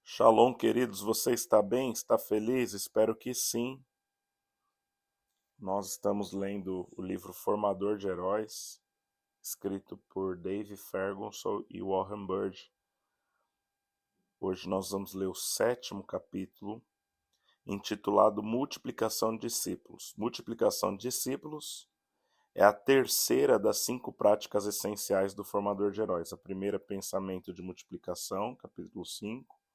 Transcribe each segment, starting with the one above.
Shalom, queridos, você está bem? Está feliz? Espero que sim. Nós estamos lendo o livro Formador de Heróis, escrito por Dave Ferguson e Warren Bird. Hoje nós vamos ler o 7º capítulo, intitulado Multiplicação de Discípulos. Multiplicação de discípulos é a terceira das 5 práticas essenciais do Formador de Heróis. A primeira, pensamento de multiplicação, capítulo 5.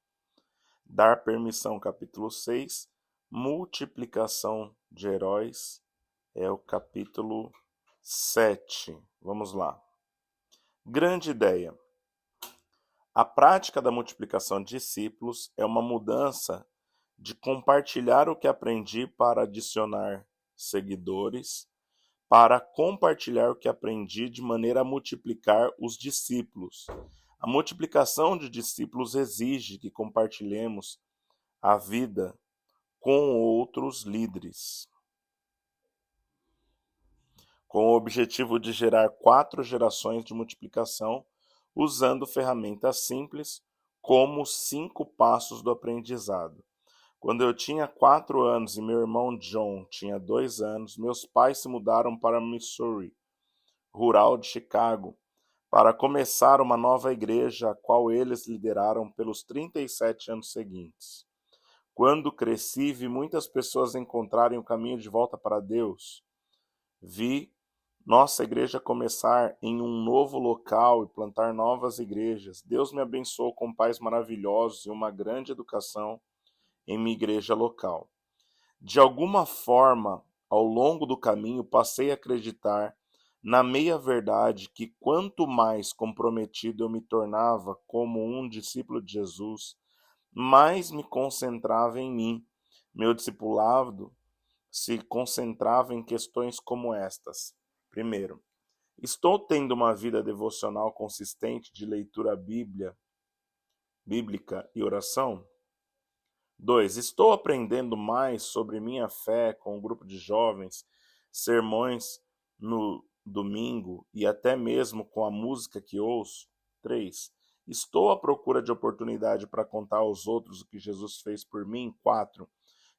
Dar permissão, capítulo 6. Multiplicação de heróis é o capítulo 7. Vamos lá. Grande ideia. A prática da multiplicação de discípulos é uma mudança de compartilhar o que aprendi para adicionar seguidores, para compartilhar o que aprendi de maneira a multiplicar os discípulos. A multiplicação de discípulos exige que compartilhemos a vida com outros líderes, com o objetivo de gerar 4 gerações de multiplicação, usando ferramentas simples, como os 5 passos do aprendizado. Quando eu tinha 4 anos e meu irmão John tinha 2 anos, meus pais se mudaram para Missouri, rural de Chicago, para começar uma nova igreja, a qual eles lideraram pelos 37 anos seguintes. Quando cresci e vi muitas pessoas encontrarem o caminho de volta para Deus, vi nossa igreja começar em um novo local e plantar novas igrejas. Deus me abençoou com pais maravilhosos e uma grande educação em minha igreja local. De alguma forma, ao longo do caminho, passei a acreditar na meia-verdade que quanto mais comprometido eu me tornava como um discípulo de Jesus, mais me concentrava em mim. Meu discipulado se concentrava em questões como estas. Primeiro, estou tendo uma vida devocional consistente de leitura bíblica e oração? 2. Estou aprendendo mais sobre minha fé com um grupo de jovens, sermões no domingo e até mesmo com a música que ouço? 3. Estou à procura de oportunidade para contar aos outros o que Jesus fez por mim? 4.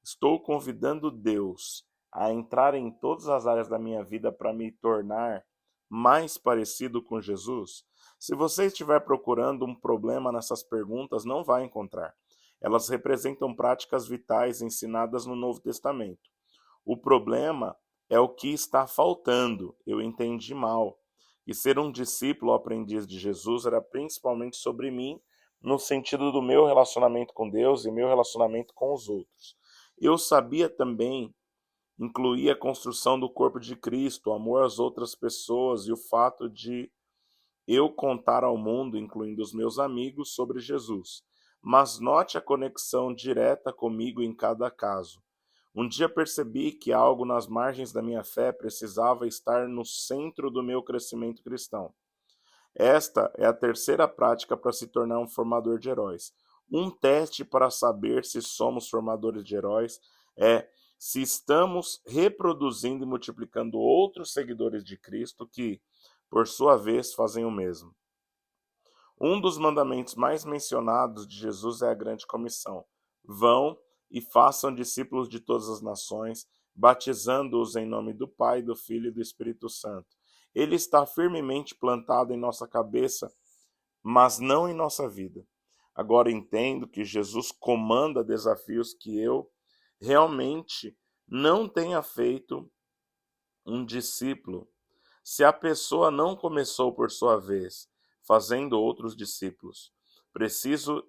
Estou convidando Deus a entrar em todas as áreas da minha vida para me tornar mais parecido com Jesus? Se você estiver procurando um problema nessas perguntas, não vai encontrar. Elas representam práticas vitais ensinadas no Novo Testamento. O problema é o que está faltando. Eu entendi mal. E ser um discípulo ou aprendiz de Jesus era principalmente sobre mim, no sentido do meu relacionamento com Deus e meu relacionamento com os outros. Eu sabia também incluir a construção do corpo de Cristo, o amor às outras pessoas e o fato de eu contar ao mundo, incluindo os meus amigos, sobre Jesus. Mas note a conexão direta comigo em cada caso. Um dia percebi que algo nas margens da minha fé precisava estar no centro do meu crescimento cristão. Esta é a terceira prática para se tornar um formador de heróis. Um teste para saber se somos formadores de heróis é se estamos reproduzindo e multiplicando outros seguidores de Cristo que, por sua vez, fazem o mesmo. Um dos mandamentos mais mencionados de Jesus é a grande comissão. Vão e façam discípulos de todas as nações, batizando-os em nome do Pai, do Filho e do Espírito Santo. Ele está firmemente plantado em nossa cabeça, mas não em nossa vida. Agora entendo que Jesus comanda desafios que eu realmente não tenha feito um discípulo. Se a pessoa não começou por sua vez, fazendo outros discípulos, preciso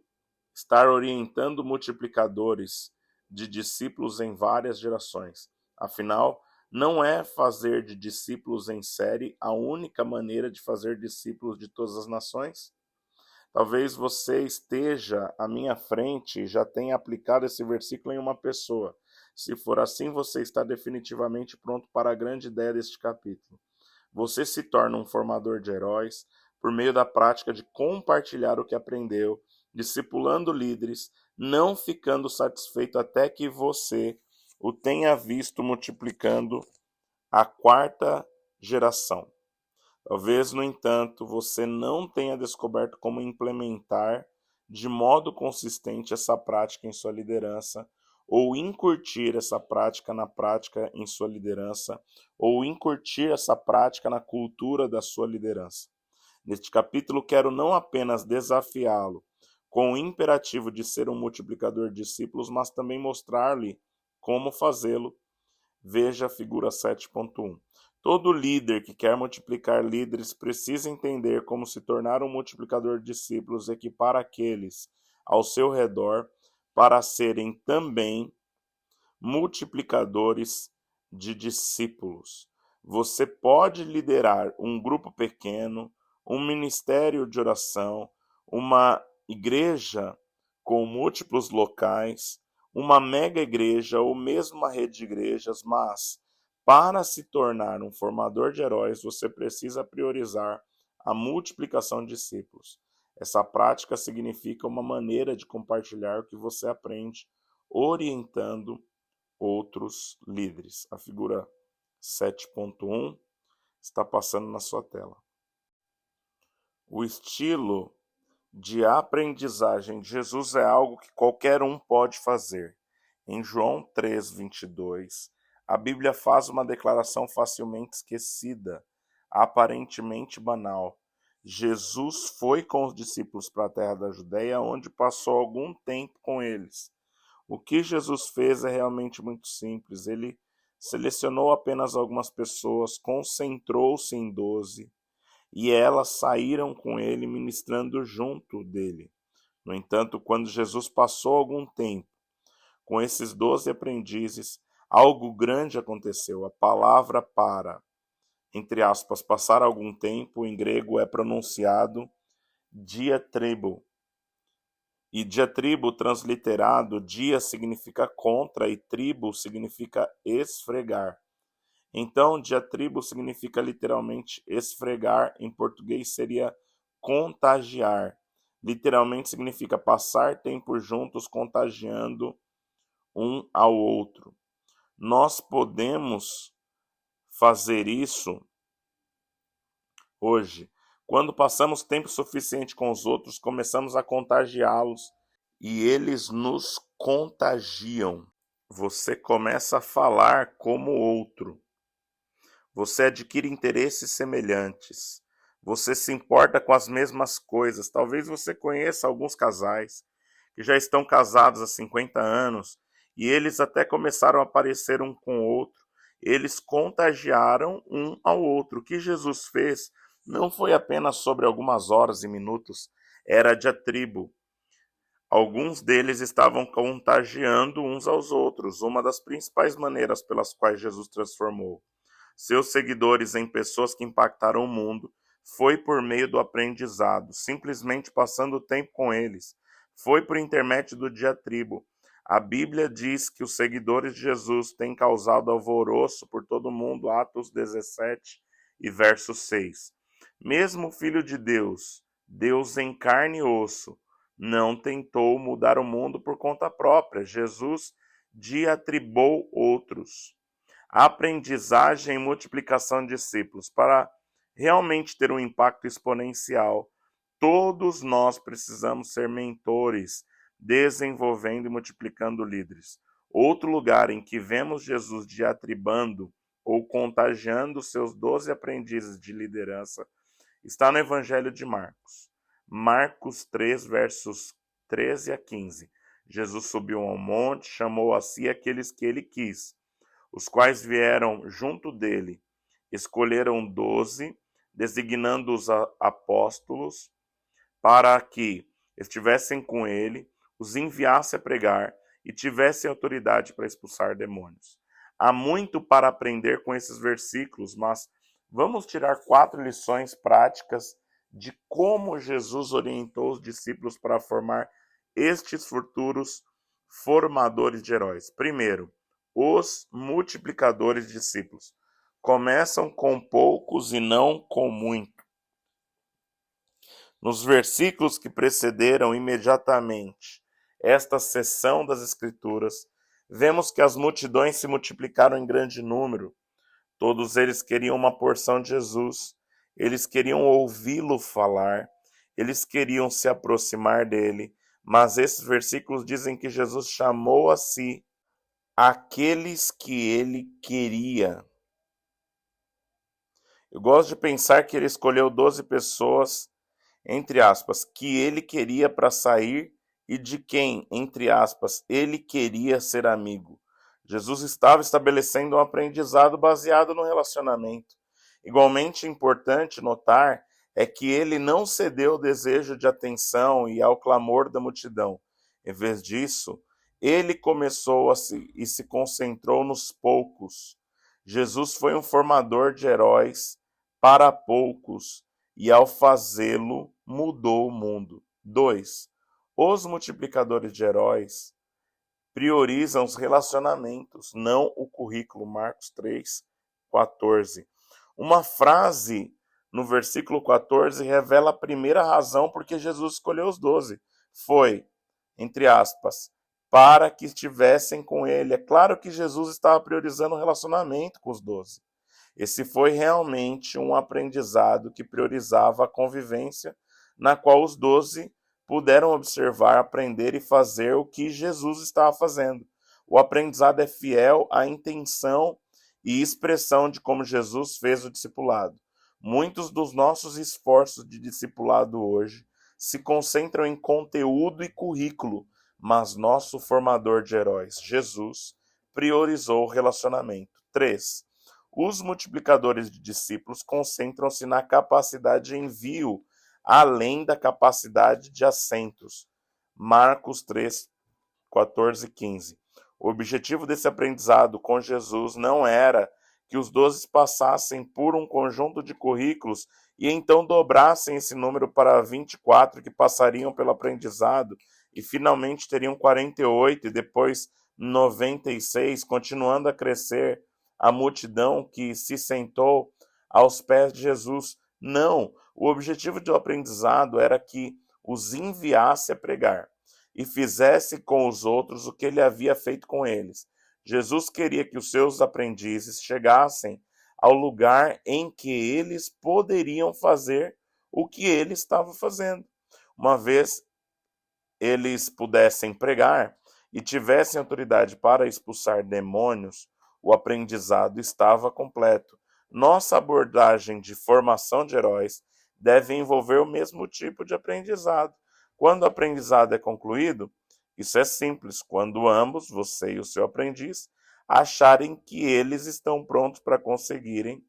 estar orientando multiplicadores de discípulos em várias gerações. Afinal, não é fazer de discípulos em série a única maneira de fazer discípulos de todas as nações? Talvez você esteja à minha frente e já tenha aplicado esse versículo em uma pessoa. Se for assim, você está definitivamente pronto para a grande ideia deste capítulo. Você se torna um formador de heróis por meio da prática de compartilhar o que aprendeu, discipulando líderes, não ficando satisfeito até que você o tenha visto multiplicando a 4ª geração. Talvez, no entanto, você não tenha descoberto como implementar de modo consistente essa prática em sua liderança, ou incutir essa prática na prática em sua liderança, ou incutir essa prática na cultura da sua liderança. Neste capítulo, quero não apenas desafiá-lo com o imperativo de ser um multiplicador de discípulos, mas também mostrar-lhe como fazê-lo. Veja a figura 7.1. Todo líder que quer multiplicar líderes precisa entender como se tornar um multiplicador de discípulos, equipar aqueles ao seu redor para serem também multiplicadores de discípulos. Você pode liderar um grupo pequeno, um ministério de oração, uma igreja com múltiplos locais, uma mega igreja ou mesmo uma rede de igrejas, mas para se tornar um formador de heróis, você precisa priorizar a multiplicação de discípulos. Essa prática significa uma maneira de compartilhar o que você aprende, orientando outros líderes. A figura 7.1 está passando na sua tela. O estilo de aprendizagem de Jesus é algo que qualquer um pode fazer. Em João 3:22, a Bíblia faz uma declaração facilmente esquecida, aparentemente banal. Jesus foi com os discípulos para a terra da Judeia, onde passou algum tempo com eles. O que Jesus fez é realmente muito simples. Ele selecionou apenas algumas pessoas, concentrou-se em 12, e elas saíram com ele ministrando junto dele. No entanto, quando Jesus passou algum tempo com esses 12 aprendizes, algo grande aconteceu. A palavra para, entre aspas, passar algum tempo, em grego é pronunciado diatribo. E diatribo transliterado, dia significa contra e tribo significa esfregar. Então, diatribo significa literalmente esfregar, em português seria contagiar. Literalmente significa passar tempo juntos, contagiando um ao outro. Nós podemos fazer isso hoje. Quando passamos tempo suficiente com os outros, começamos a contagiá-los e eles nos contagiam. Você começa a falar como outro. Você adquire interesses semelhantes. Você se importa com as mesmas coisas. Talvez você conheça alguns casais que já estão casados há 50 anos e eles até começaram a parecer um com o outro. Eles contagiaram um ao outro. O que Jesus fez não foi apenas sobre algumas horas e minutos, era diatribo. Alguns deles estavam contagiando uns aos outros. Uma das principais maneiras pelas quais Jesus transformou seus seguidores em pessoas que impactaram o mundo foi por meio do aprendizado, simplesmente passando tempo com eles. Foi por intermédio do diatribo. A Bíblia diz que os seguidores de Jesus têm causado alvoroço por todo o mundo, Atos 17 e verso 6. Mesmo o Filho de Deus, Deus em carne e osso, não tentou mudar o mundo por conta própria. Jesus diatribou outros. Aprendizagem e multiplicação de discípulos. Para realmente ter um impacto exponencial, todos nós precisamos ser mentores, desenvolvendo e multiplicando líderes. Outro lugar em que vemos Jesus diatribando ou contagiando seus 12 aprendizes de liderança está no Evangelho de Marcos. Marcos 3, versos 13 a 15. Jesus subiu ao monte, chamou a si aqueles que ele quis, os quais vieram junto dele. Escolheram 12, designando os apóstolos, para que estivessem com ele, os enviasse a pregar e tivessem autoridade para expulsar demônios. Há muito para aprender com esses versículos, mas vamos tirar 4 lições práticas de como Jesus orientou os discípulos para formar estes futuros formadores de heróis. Primeiro, os multiplicadores de discípulos começam com poucos e não com muito. Nos versículos que precederam imediatamente esta seção das Escrituras, vemos que as multidões se multiplicaram em grande número. Todos eles queriam uma porção de Jesus, eles queriam ouvi-lo falar, eles queriam se aproximar dele, Mas esses versículos dizem que Jesus chamou a si aqueles que ele queria. Eu gosto de pensar que ele escolheu 12 pessoas, entre aspas, que ele queria para sair e de quem, entre aspas, ele queria ser amigo. Jesus estava estabelecendo um aprendizado baseado no relacionamento. Igualmente importante notar é que ele não cedeu ao desejo de atenção e ao clamor da multidão. Em vez disso, ele começou e se concentrou nos poucos. Jesus foi um formador de heróis para poucos e, ao fazê-lo, mudou o mundo. 2. Os multiplicadores de heróis priorizam os relacionamentos, não o currículo. Marcos 3:14. Uma frase no versículo 14 revela a primeira razão por que Jesus escolheu os 12. Foi, entre aspas, para que estivessem com ele. É claro que Jesus estava priorizando o relacionamento com os 12. Esse foi realmente um aprendizado que priorizava a convivência, na qual os 12 puderam observar, aprender e fazer o que Jesus estava fazendo. O aprendizado é fiel à intenção e expressão de como Jesus fez o discipulado. Muitos dos nossos esforços de discipulado hoje se concentram em conteúdo e currículo, mas nosso formador de heróis, Jesus, priorizou o relacionamento. 3. Os multiplicadores de discípulos concentram-se na capacidade de envio, além da capacidade de assentos. Marcos 3, 14 e 15. O objetivo desse aprendizado com Jesus não era que os 12 passassem por um conjunto de currículos e então dobrassem esse número para 24 que passariam pelo aprendizado e finalmente teriam 48 e depois 96, continuando a crescer a multidão que se sentou aos pés de Jesus. Não, o objetivo do aprendizado era que os enviasse a pregar e fizesse com os outros o que ele havia feito com eles. Jesus queria que os seus aprendizes chegassem ao lugar em que eles poderiam fazer o que ele estava fazendo. Uma vez eles pudessem pregar e tivessem autoridade para expulsar demônios, o aprendizado estava completo. Nossa abordagem de formação de heróis deve envolver o mesmo tipo de aprendizado. Quando o aprendizado é concluído, isso é simples, quando ambos, você e o seu aprendiz, acharem que eles estão prontos para conseguirem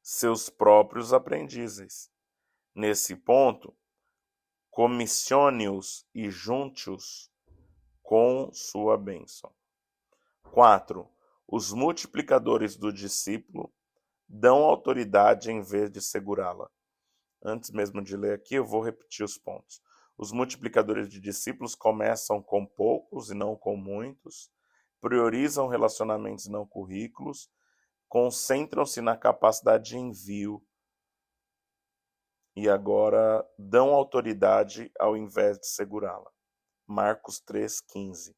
seus próprios aprendizes. Nesse ponto, comissione-os e junte-os com sua bênção. 4. Os multiplicadores do discípulo dão autoridade em vez de segurá-la. Antes mesmo de ler aqui, eu vou repetir os pontos. Os multiplicadores de discípulos começam com poucos e não com muitos, priorizam relacionamentos e não currículos, concentram-se na capacidade de envio e agora dão autoridade ao invés de segurá-la. Marcos 3,15.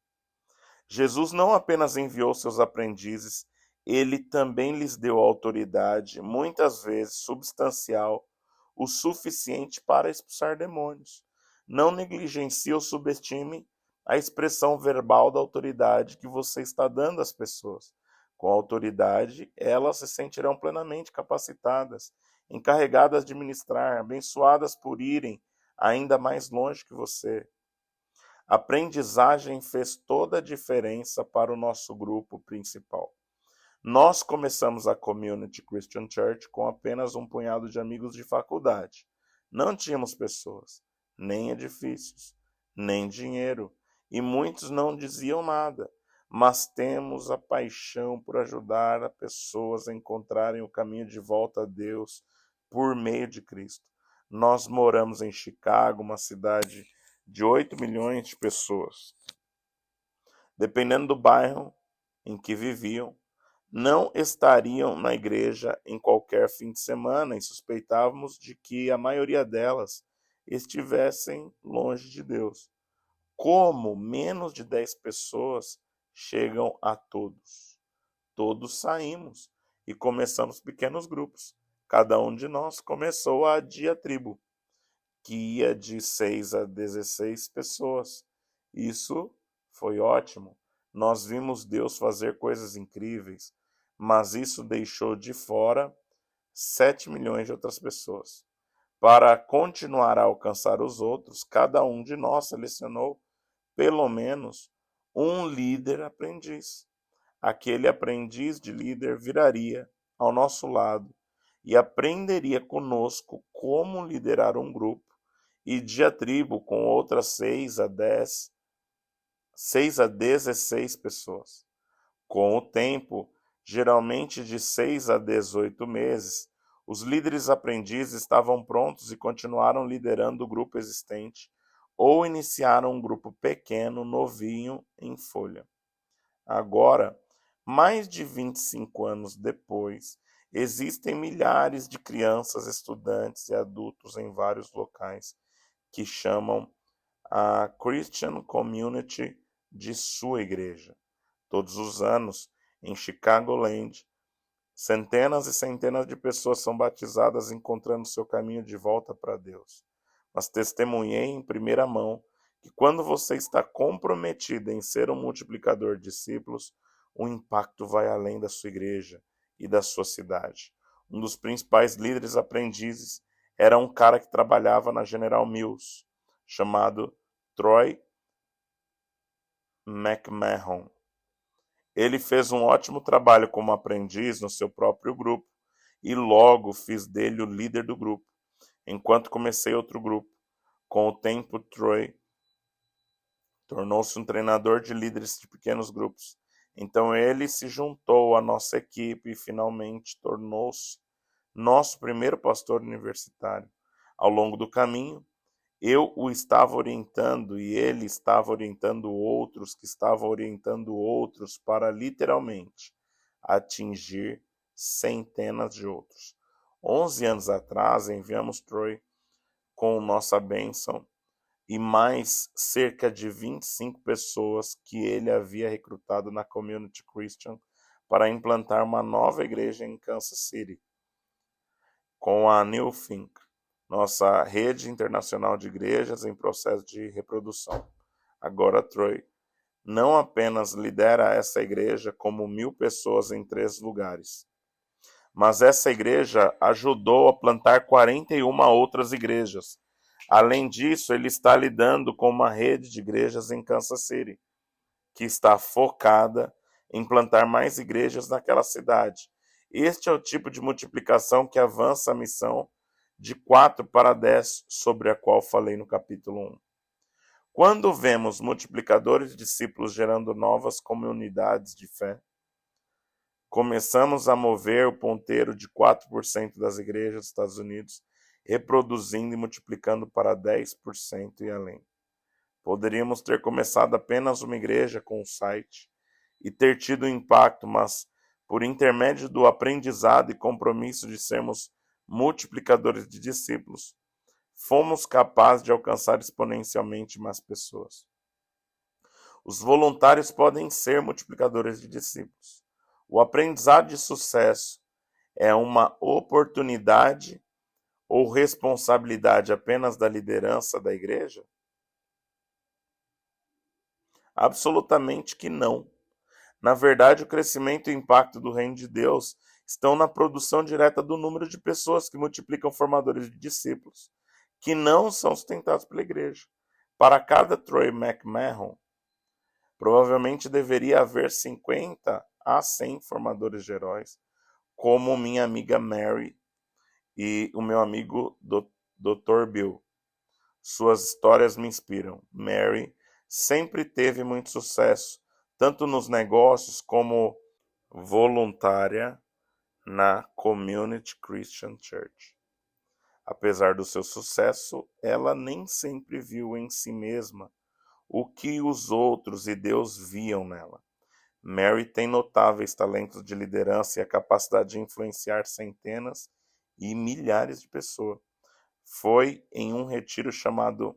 Jesus não apenas enviou seus aprendizes, ele também lhes deu autoridade, muitas vezes substancial, o suficiente para expulsar demônios. Não negligencie ou subestime a expressão verbal da autoridade que você está dando às pessoas. Com a autoridade, elas se sentirão plenamente capacitadas, encarregadas de ministrar, abençoadas por irem ainda mais longe que você. A aprendizagem fez toda a diferença para o nosso grupo principal. Nós começamos a Community Christian Church com apenas um punhado de amigos de faculdade. Não tínhamos pessoas, nem edifícios, nem dinheiro, e muitos não diziam nada, mas temos a paixão por ajudar as pessoas a encontrarem o caminho de volta a Deus por meio de Cristo. Nós moramos em Chicago, uma cidade de 8 milhões de pessoas. Dependendo do bairro em que viviam, não estariam na igreja em qualquer fim de semana e suspeitávamos de que a maioria delas estivessem longe de Deus. Como menos de 10 pessoas chegam a todos? Todos saímos e começamos pequenos grupos. Cada um de nós começou a diatribo. que ia de 6 a 16 pessoas. Isso foi ótimo. Nós vimos Deus fazer coisas incríveis, mas isso deixou de fora 7 milhões de outras pessoas. Para continuar a alcançar os outros, cada um de nós selecionou pelo menos um líder aprendiz. Aquele aprendiz de líder viraria ao nosso lado e aprenderia conosco como liderar um grupo e diatribo com outras 6 a 16 pessoas. Com o tempo, geralmente de 6 a 18 meses, os líderes aprendizes estavam prontos e continuaram liderando o grupo existente ou iniciaram um grupo pequeno, novinho, em folha. Agora, mais de 25 anos depois, existem milhares de crianças, estudantes e adultos em vários locais que chamam a Christian Community de sua igreja. Todos os anos, em Chicagoland, centenas e centenas de pessoas são batizadas encontrando seu caminho de volta para Deus. Mas testemunhei em primeira mão que quando você está comprometido em ser um multiplicador de discípulos, o impacto vai além da sua igreja e da sua cidade. Um dos principais líderes aprendizes era um cara que trabalhava na General Mills, chamado Troy McMahon. Ele fez um ótimo trabalho como aprendiz no seu próprio grupo e logo fiz dele o líder do grupo, enquanto comecei outro grupo. Com o tempo, Troy tornou-se um treinador de líderes de pequenos grupos. Então ele se juntou à nossa equipe e finalmente tornou-se nosso primeiro pastor universitário. Ao longo do caminho, eu o estava orientando e ele estava orientando outros que estavam orientando outros para literalmente atingir centenas de outros. 11 anos atrás, enviamos Troy com nossa bênção e mais cerca de 25 pessoas que ele havia recrutado na Community Christian para implantar uma nova igreja em Kansas City, com a New Think, nossa rede internacional de igrejas em processo de reprodução. Agora, Troy não apenas lidera essa igreja como 1.000 pessoas em 3 lugares, mas essa igreja ajudou a plantar 41 outras igrejas. Além disso, ele está lidando com uma rede de igrejas em Kansas City, que está focada em plantar mais igrejas naquela cidade. Este é o tipo de multiplicação que avança a missão de 4 para 10, sobre a qual falei no capítulo 1. Quando vemos multiplicadores de discípulos gerando novas comunidades de fé, começamos a mover o ponteiro de 4% das igrejas dos Estados Unidos, reproduzindo e multiplicando para 10% e além. Poderíamos ter começado apenas uma igreja com um site e ter tido impacto, mas por intermédio do aprendizado e compromisso de sermos multiplicadores de discípulos, fomos capazes de alcançar exponencialmente mais pessoas. Os voluntários podem ser multiplicadores de discípulos. O aprendizado de sucesso é uma oportunidade ou responsabilidade apenas da liderança da igreja? Absolutamente que não. Na verdade, o crescimento e o impacto do reino de Deus estão na produção direta do número de pessoas que multiplicam formadores de discípulos, que não são sustentados pela igreja. Para cada Troy McMahon, provavelmente deveria haver 50 a 100 formadores de heróis, como minha amiga Mary e o meu amigo Dr. Bill. Suas histórias me inspiram. Mary sempre teve muito sucesso, tanto nos negócios como voluntária na Community Christian Church. Apesar do seu sucesso, ela nem sempre viu em si mesma o que os outros e Deus viam nela. Mary tem notáveis talentos de liderança e a capacidade de influenciar centenas e milhares de pessoas. Foi em um retiro chamado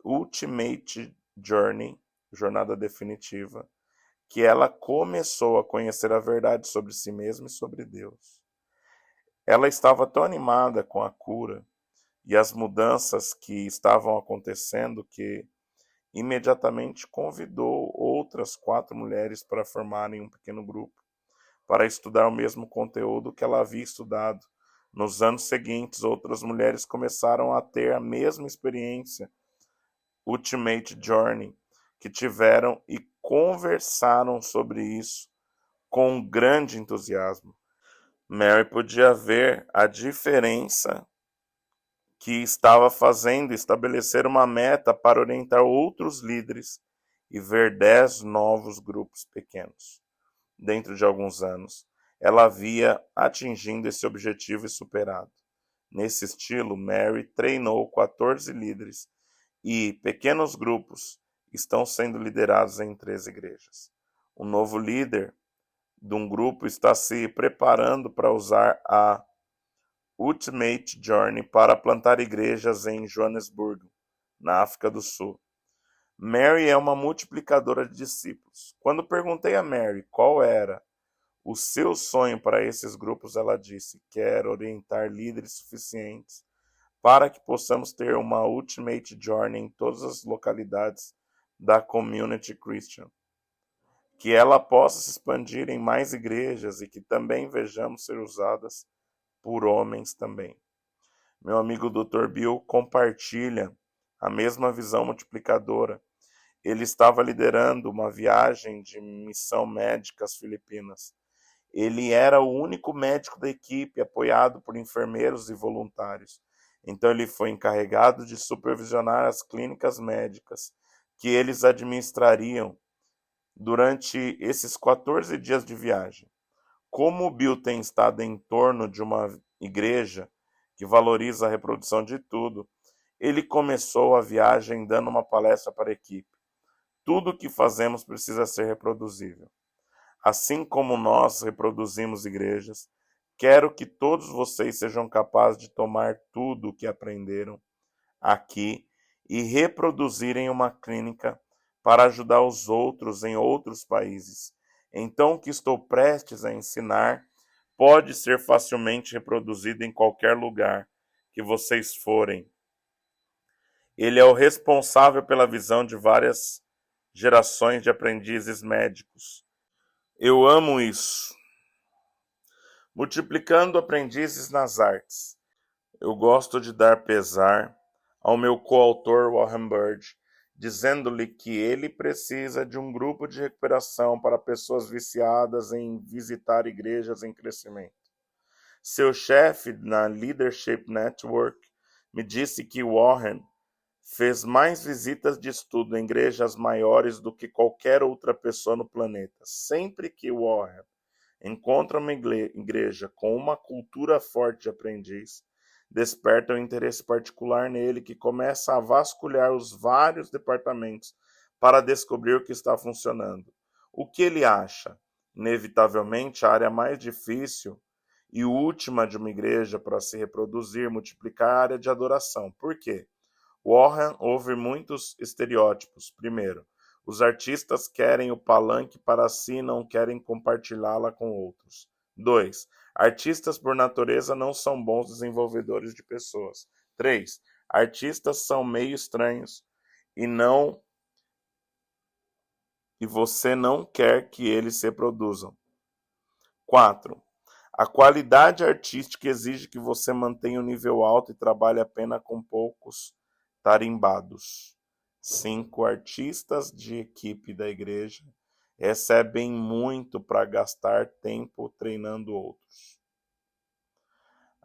Ultimate Journey, Jornada Definitiva, que ela começou a conhecer a verdade sobre si mesma e sobre Deus. Ela estava tão animada com a cura e as mudanças que estavam acontecendo, que imediatamente convidou outras 4 mulheres para formarem um pequeno grupo, para estudar o mesmo conteúdo que ela havia estudado. Nos anos seguintes, outras mulheres começaram a ter a mesma experiência, Ultimate Journey, que tiveram e conversaram sobre isso com grande entusiasmo. Mary podia ver a diferença que estava fazendo, estabelecer uma meta para orientar outros líderes e ver 10 novos grupos pequenos. Dentro de alguns anos, ela havia atingindo esse objetivo e superado. Nesse estilo, Mary treinou 14 líderes e pequenos grupos estão sendo liderados em 3 igrejas. O novo líder de um grupo está se preparando para usar a Ultimate Journey para plantar igrejas em Joanesburgo, na África do Sul. Mary é uma multiplicadora de discípulos. Quando perguntei a Mary qual era o seu sonho para esses grupos, ela disse: quero orientar líderes suficientes para que possamos ter uma Ultimate Journey em todas as localidades da Community Christian. Que ela possa se expandir em mais igrejas e que também vejamos ser usadas por homens também. Meu amigo Dr. Bill compartilha a mesma visão multiplicadora. Ele estava liderando uma viagem de missão médica às Filipinas. Ele era o único médico da equipe, apoiado por enfermeiros e voluntários. Então ele foi encarregado de supervisionar as clínicas médicas que eles administrariam durante esses 14 dias de viagem. Como o Bill tem estado em torno de uma igreja que valoriza a reprodução de tudo, ele começou a viagem dando uma palestra para a equipe. Tudo o que fazemos precisa ser reproduzível. Assim como nós reproduzimos igrejas, quero que todos vocês sejam capazes de tomar tudo o que aprenderam aqui e reproduzirem uma clínica para ajudar os outros em outros países. Então, o que estou prestes a ensinar pode ser facilmente reproduzido em qualquer lugar que vocês forem. Ele é o responsável pela visão de várias gerações de aprendizes médicos. Eu amo isso. Multiplicando aprendizes nas artes. Eu gosto de dar pesar ao meu coautor Warren Bird, dizendo-lhe que ele precisa de um grupo de recuperação para pessoas viciadas em visitar igrejas em crescimento. Seu chefe na Leadership Network me disse que Warren fez mais visitas de estudo em igrejas maiores do que qualquer outra pessoa no planeta. Sempre que Warren encontra uma igreja com uma cultura forte de aprendiz, desperta um interesse particular nele, que começa a vasculhar os vários departamentos para descobrir o que está funcionando. O que ele acha? Inevitavelmente, a área mais difícil e última de uma igreja para se reproduzir, multiplicar a área de adoração. Por quê? Warren ouve muitos estereótipos. Primeiro, os artistas querem o palanque para si e não querem compartilhá-la com outros. 2. Artistas, por natureza, não são bons desenvolvedores de pessoas. 3. Artistas são meio estranhos e você não quer que eles se reproduzam. 4. A qualidade artística exige que você mantenha um nível alto e trabalhe apenas com poucos tarimbados. 5. Artistas de equipe da igreja recebem muito para gastar tempo treinando outros.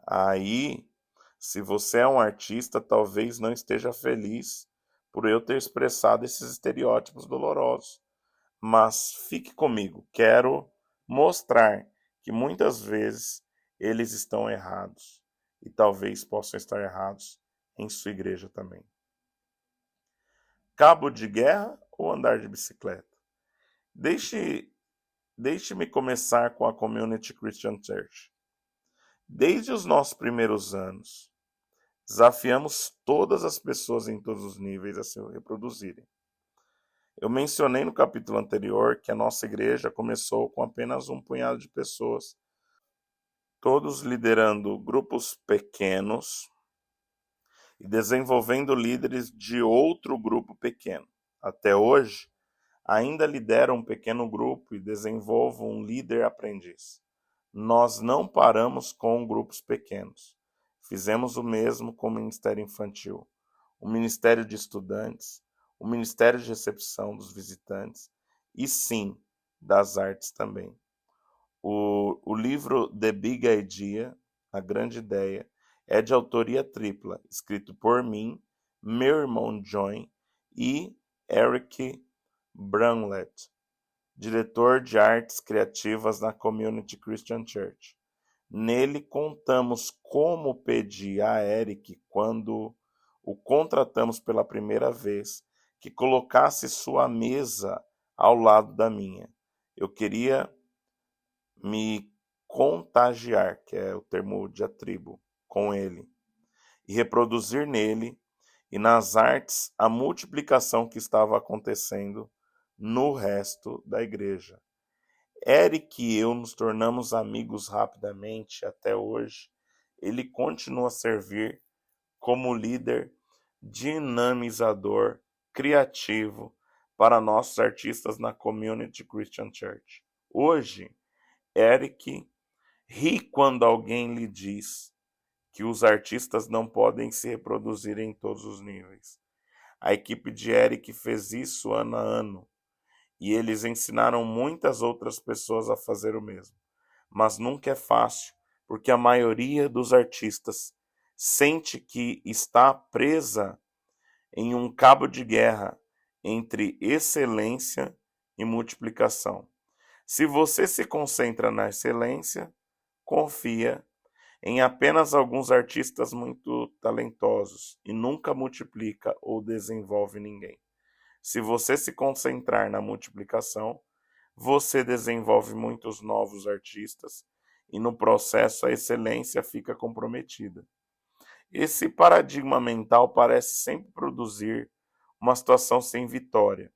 Aí, se você é um artista, talvez não esteja feliz por eu ter expressado esses estereótipos dolorosos. Mas fique comigo, quero mostrar que muitas vezes eles estão errados e talvez possam estar errados em sua igreja também. Cabo de guerra ou andar de bicicleta? Deixe-me começar com a Community Christian Church. Desde os nossos primeiros anos, desafiamos todas as pessoas em todos os níveis a se reproduzirem. Eu mencionei no capítulo anterior que a nossa igreja começou com apenas um punhado de pessoas, todos liderando grupos pequenos e desenvolvendo líderes de outro grupo pequeno. Até hoje, ainda lidero um pequeno grupo e desenvolvo um líder aprendiz. Nós não paramos com grupos pequenos. Fizemos o mesmo com o Ministério Infantil, o Ministério de Estudantes, o Ministério de Recepção dos Visitantes e, sim, das artes também. O livro The Big Idea, A Grande Ideia, é de autoria tripla, escrito por mim, meu irmão John e Eric Brunlett, diretor de artes criativas na Community Christian Church. Nele contamos como pedi a Eric, quando o contratamos pela primeira vez, que colocasse sua mesa ao lado da minha. Eu queria me contagiar, que é o termo diatribo, com ele, e reproduzir nele e nas artes a multiplicação que estava acontecendo no resto da igreja. Eric e eu nos tornamos amigos rapidamente até hoje. Ele continua a servir como líder dinamizador, criativo para nossos artistas na Community Christian Church. Hoje, Eric ri quando alguém lhe diz que os artistas não podem se reproduzir em todos os níveis. A equipe de Eric fez isso ano a ano, e eles ensinaram muitas outras pessoas a fazer o mesmo. Mas nunca é fácil, porque a maioria dos artistas sente que está presa em um cabo de guerra entre excelência e multiplicação. Se você se concentra na excelência, confia em apenas alguns artistas muito talentosos e nunca multiplica ou desenvolve ninguém. Se você se concentrar na multiplicação, você desenvolve muitos novos artistas e no processo a excelência fica comprometida. Esse paradigma mental parece sempre produzir uma situação sem vitória.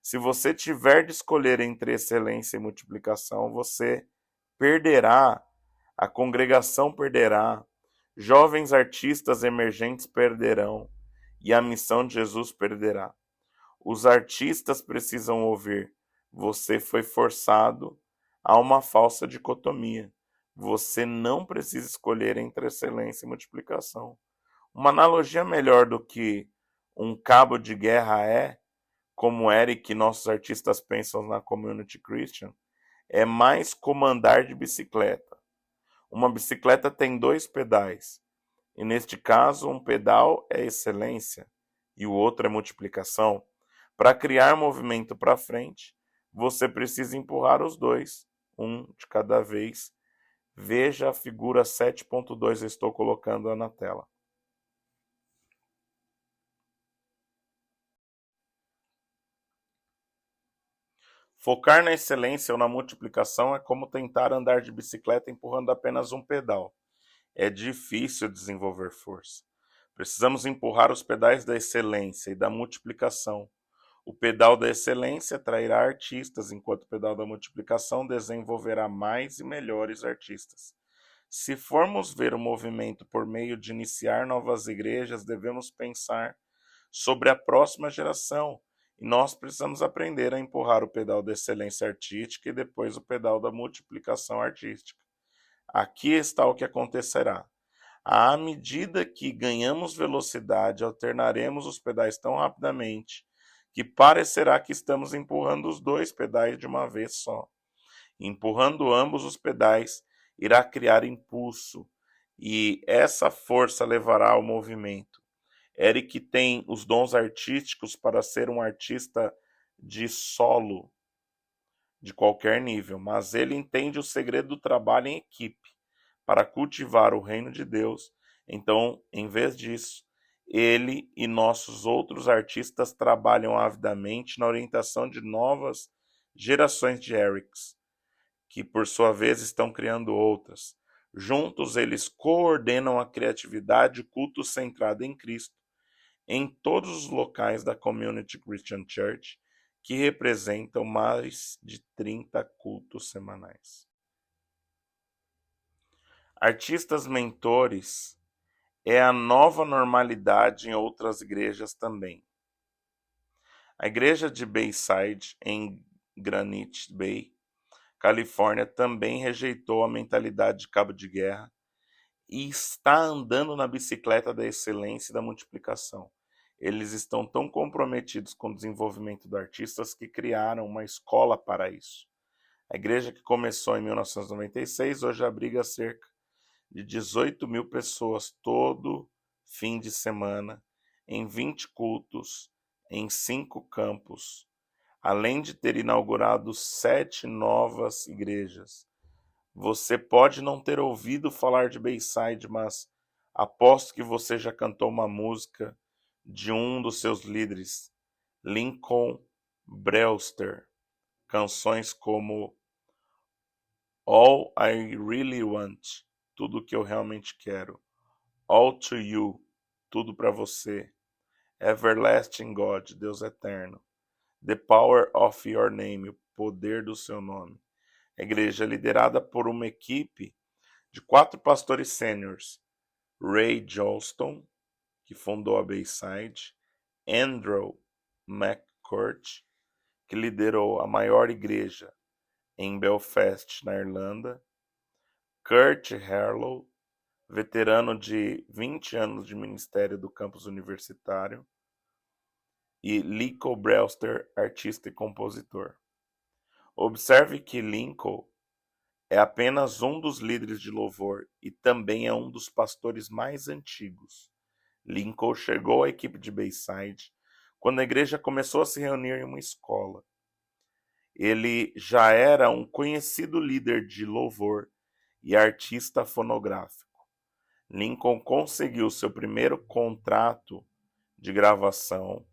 Se você tiver de escolher entre excelência e multiplicação, você perderá, a congregação perderá, jovens artistas emergentes perderão e a missão de Jesus perderá. Os artistas precisam ouvir: você foi forçado a uma falsa dicotomia. Você não precisa escolher entre excelência e multiplicação. Uma analogia melhor do que um cabo de guerra é, como Eric e nossos artistas pensam na Community Christian, é mais como andar de bicicleta. Uma bicicleta tem 2 pedais, e neste caso um pedal é excelência e o outro é multiplicação. Para criar movimento para frente, você precisa empurrar os dois, um de cada vez. Veja a figura 7.2, eu estou colocando na tela. Focar na excelência ou na multiplicação é como tentar andar de bicicleta empurrando apenas um pedal. É difícil desenvolver força. Precisamos empurrar os pedais da excelência e da multiplicação. O pedal da excelência atrairá artistas, enquanto o pedal da multiplicação desenvolverá mais e melhores artistas. Se formos ver o movimento por meio de iniciar novas igrejas, devemos pensar sobre a próxima geração. E nós precisamos aprender a empurrar o pedal da excelência artística e depois o pedal da multiplicação artística. Aqui está o que acontecerá. À medida que ganhamos velocidade, alternaremos os pedais tão rapidamente que parecerá que estamos empurrando os 2 pedais de uma vez só. Empurrando ambos os pedais, irá criar impulso, e essa força levará ao movimento. Eric tem os dons artísticos para ser um artista de solo, de qualquer nível, mas ele entende o segredo do trabalho em equipe para cultivar o reino de Deus. Então, em vez disso, ele e nossos outros artistas trabalham avidamente na orientação de novas gerações de Erics, que por sua vez estão criando outras. Juntos, eles coordenam a criatividade e culto centrado em Cristo em todos os locais da Community Christian Church, que representam mais de 30 cultos semanais. Artistas mentores é a nova normalidade em outras igrejas também. A igreja de Bayside, em Granite Bay, Califórnia, também rejeitou a mentalidade de cabo de guerra e está andando na bicicleta da excelência e da multiplicação. Eles estão tão comprometidos com o desenvolvimento de artistas que criaram uma escola para isso. A igreja, que começou em 1996, hoje abriga cerca de 18 mil pessoas todo fim de semana, em 20 cultos, em 5 campos, além de ter inaugurado 7 novas igrejas. Você pode não ter ouvido falar de Bayside, mas aposto que você já cantou uma música de um dos seus líderes, Lincoln Brewster. Canções como All I Really Want, tudo que eu realmente quero. All to You, tudo para você. Everlasting God, Deus eterno. The Power of Your Name, o poder do seu nome. A igreja é liderada por uma equipe de 4 pastores sêniores. Ray Johnston, que fundou a Bayside. Andrew McCourt, que liderou a maior igreja em Belfast, na Irlanda. Kurt Harlow, veterano de 20 anos de ministério do campus universitário. E Lincoln Brewster, artista e compositor. Observe que Lincoln é apenas um dos líderes de louvor e também é um dos pastores mais antigos. Lincoln chegou à equipe de Bayside quando a igreja começou a se reunir em uma escola. Ele já era um conhecido líder de louvor e artista fonográfico. Lincoln conseguiu seu primeiro contrato de gravação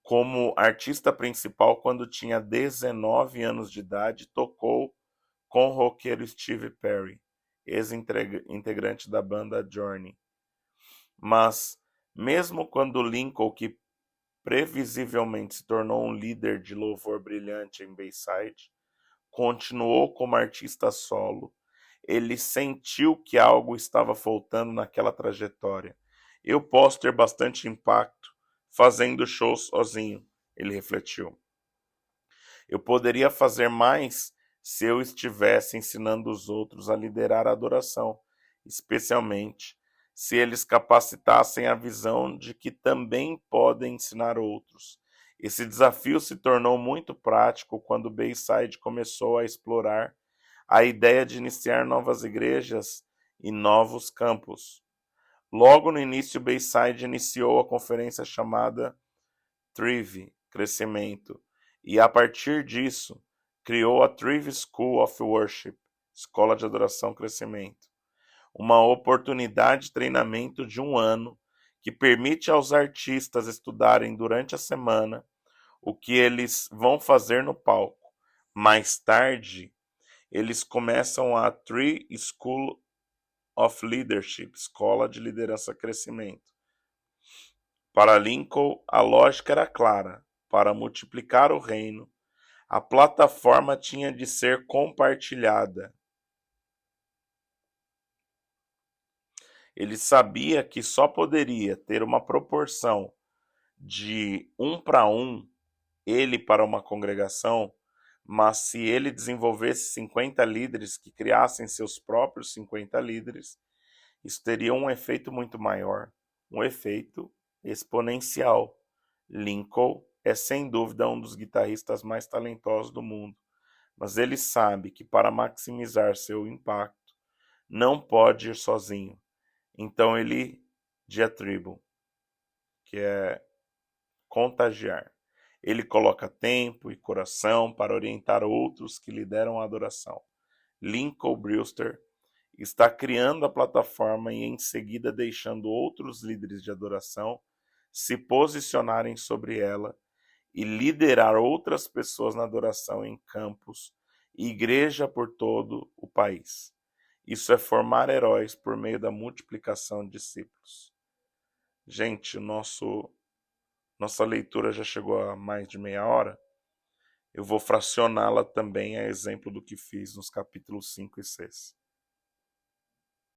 como artista principal quando tinha 19 anos de idade e tocou com o roqueiro Steve Perry, ex-integrante da banda Journey. Mas, mesmo quando Lincoln, que previsivelmente se tornou um líder de louvor brilhante em Bayside, continuou como artista solo, ele sentiu que algo estava faltando naquela trajetória. Eu posso ter bastante impacto fazendo shows sozinho, ele refletiu. Eu poderia fazer mais se eu estivesse ensinando os outros a liderar a adoração, especialmente se eles capacitassem a visão de que também podem ensinar outros. Esse desafio se tornou muito prático quando Bayside começou a explorar a ideia de iniciar novas igrejas e novos campos. Logo no início, Bayside iniciou a conferência chamada Thrive, Crescimento, e a partir disso, criou a Thrive School of Worship, Escola de Adoração Crescimento, uma oportunidade de treinamento de 1 ano que permite aos artistas estudarem durante a semana o que eles vão fazer no palco. Mais tarde, eles começam a Tree School of Leadership, Escola de Liderança Crescimento. Para Lincoln, a lógica era clara. Para multiplicar o reino, a plataforma tinha de ser compartilhada. Ele sabia que só poderia ter uma proporção de 1 para 1, ele para uma congregação, mas se ele desenvolvesse 50 líderes que criassem seus próprios 50 líderes, isso teria um efeito muito maior, um efeito exponencial. Lincoln é sem dúvida um dos guitarristas mais talentosos do mundo, mas ele sabe que para maximizar seu impacto, não pode ir sozinho. Então ele diatribo, que é contagiar. Ele coloca tempo e coração para orientar outros que lideram a adoração. Lincoln Brewster está criando a plataforma e em seguida deixando outros líderes de adoração se posicionarem sobre ela e liderar outras pessoas na adoração em campos e igreja por todo o país. Isso é formar heróis por meio da multiplicação de discípulos. Gente, nossa leitura já chegou a mais de meia hora. Eu vou fracioná-la também a exemplo do que fiz nos capítulos 5 e 6.